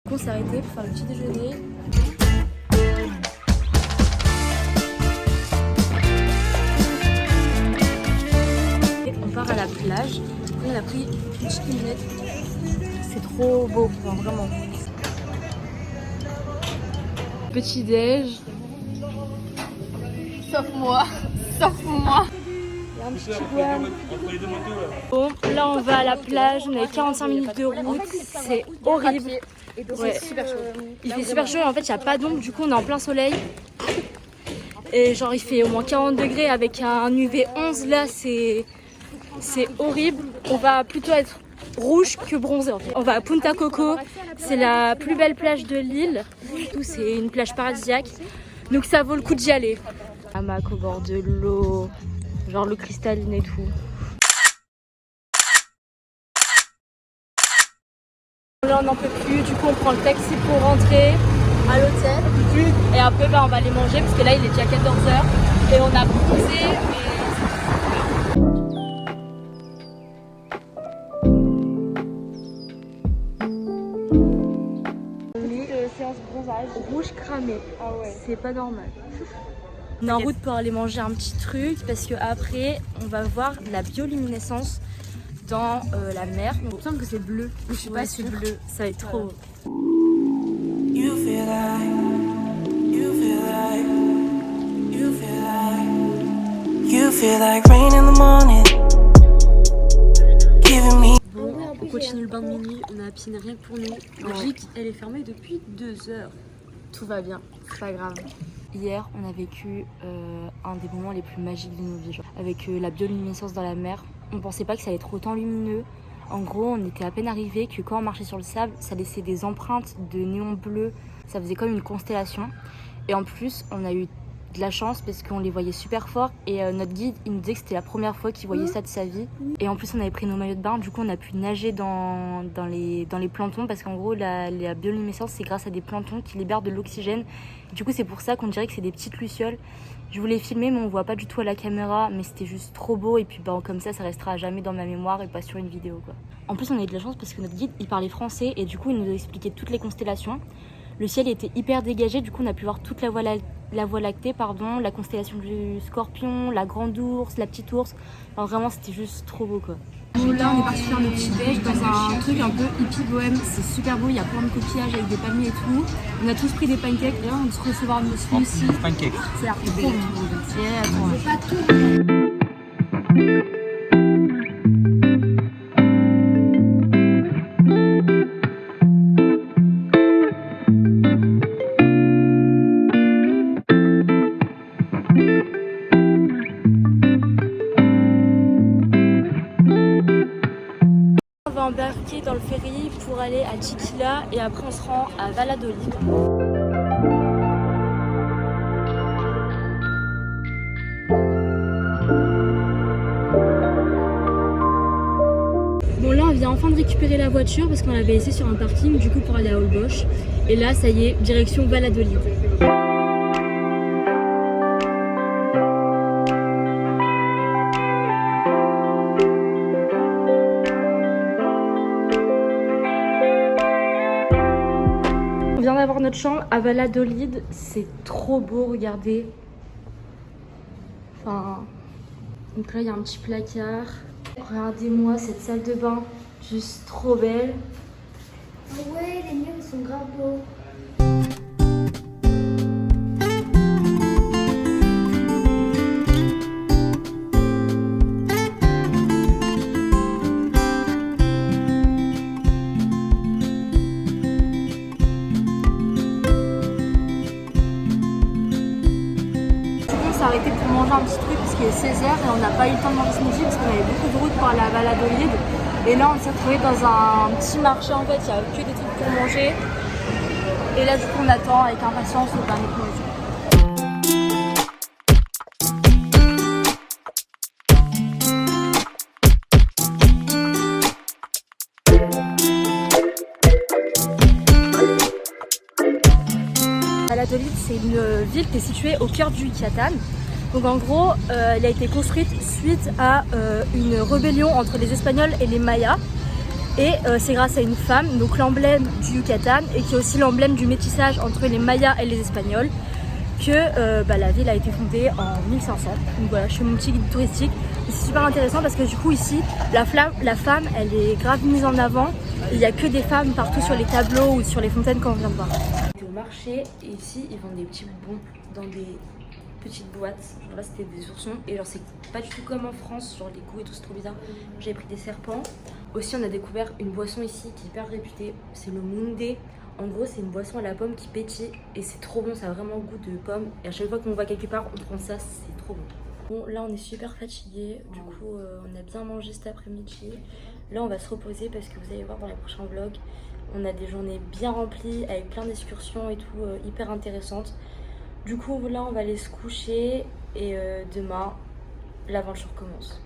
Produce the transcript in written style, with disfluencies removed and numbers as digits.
On s'est arrêté pour faire le petit déjeuner. Et on part à la plage. On a pris une petite lunette. C'est trop beau, enfin, vraiment. Petit déj. Sauf moi. Sauf moi. Il y a un petit iguane. Bon, là on va à la plage. On a 45 minutes de route. C'est horrible. Ouais. Super chaud. Il fait super chaud et en fait il n'y a pas d'ombre, du coup on est en plein soleil. Et genre il fait au moins 40 degrés avec un UV 11 là, c'est horrible. On va plutôt être rouge que bronzé en fait. On va à Punta Coco, c'est la plus belle plage de l'île. C'est une plage paradisiaque, donc ça vaut le coup d'y aller. Hamac au bord de l'eau, genre l'eau cristalline et tout. Là on n'en peut plus, du coup on prend le taxi pour rentrer à l'hôtel et après on va aller manger parce que là il est déjà 14h et on a posé mais... séance bronzage rouge cramé, ah ouais. C'est pas normal. On est en route pour aller manger un petit truc parce que après on va voir la bioluminescence dans la mer. Il me semble que c'est bleu. Je sais pas si c'est bleu. Ça va être trop beau. You feel like rain in the morning. Bon, on continue le bain de minuit. On a la piscine rien que pour nous. Logique, elle est fermée depuis 2 heures. Tout va bien, c'est pas grave. Hier, on a vécu un des moments les plus magiques de nos vies, genre, avec la bioluminescence dans la mer. On pensait pas que ça allait être autant lumineux. En gros, on était à peine arrivés que quand on marchait sur le sable, ça laissait des empreintes de néon bleu. Ça faisait comme une constellation. Et en plus, on a eu de la chance parce qu'on les voyait super fort. Et notre guide, il nous disait que c'était la première fois qu'il voyait ça de sa vie. Et en plus, on avait pris nos maillots de bain. Du coup, on a pu nager dans les planctons parce qu'en gros, la bioluminescence, c'est grâce à des planctons qui libèrent de l'oxygène. Du coup, c'est pour ça qu'on dirait que c'est des petites lucioles. Je voulais filmer, mais on voit pas du tout à la caméra. Mais c'était juste trop beau. Et puis, comme ça restera à jamais dans ma mémoire et pas sur une vidéo, quoi. En plus, on a eu de la chance parce que notre guide, il parlait français. Et du coup, il nous a expliqué toutes les constellations. Le ciel était hyper dégagé. Du coup, on a pu voir toute la Voie lactée, la constellation du Scorpion, la grande ours, la petite ours. Enfin, vraiment, c'était juste trop beau, quoi. Donc là, on est parti faire le petit déj dans un truc un peu hippie bohème. C'est super beau, il y a plein de coquillages avec des palmiers et tout. On a tous pris des pancakes. D'ailleurs, on se recevoir nos smoothies. Pancakes. C'est l'air trop bon. C'est pas tout. On va embarquer dans le ferry pour aller à Chiquila et après on se rend à Valladolid. Bon là on vient enfin de récupérer la voiture parce qu'on l'avait laissée sur un parking du coup pour aller à Holbox. Et là ça y est, direction Valladolid. On vient d'avoir notre chambre à Valladolid, c'est trop beau, regardez. Enfin, donc là il y a un petit placard. Regardez-moi cette salle de bain, juste trop belle. Ah ouais, les murs ils sont grave beaux. Arrêté pour manger un petit truc parce qu'il est 16h et on n'a pas eu le temps de manger ce midi parce qu'on avait beaucoup de route pour aller à Valladolid. Et là on s'est retrouvé dans un petit marché, en fait il n'y a que des trucs pour manger. Et là du coup on attend avec impatience le dernier nourriture. Valladolid, c'est une ville qui est située au cœur du Yucatan. Donc en gros, elle a été construite suite à une rébellion entre les Espagnols et les Mayas. Et c'est grâce à une femme, donc l'emblème du Yucatan, et qui est aussi l'emblème du métissage entre les Mayas et les Espagnols, que la ville a été fondée en 1500. Donc voilà, je fais mon petit guide touristique. C'est super intéressant parce que du coup ici, la femme, elle est grave mise en avant. Il n'y a que des femmes partout sur les tableaux ou sur les fontaines qu'on vient de voir. On est au marché et ici, ils vendent des petits bonbons dans des petites boîtes. Genre là, c'était des oursons. Et genre, c'est pas du tout comme en France, genre les goûts et tout, c'est trop bizarre. J'avais pris des serpents. Aussi, on a découvert une boisson ici qui est hyper réputée. C'est le Moundé. En gros, c'est une boisson à la pomme qui pétille et c'est trop bon, ça a vraiment le goût de pomme. Et à chaque fois qu'on va quelque part, on prend ça, c'est trop bon. Bon, là, on est super fatigué. Du coup, on a bien mangé cet après-midi. Là, on va se reposer parce que vous allez voir dans les prochains vlogs, on a des journées bien remplies avec plein d'excursions et tout, hyper intéressantes. Du coup, là, on va aller se coucher et demain, l'aventure commence.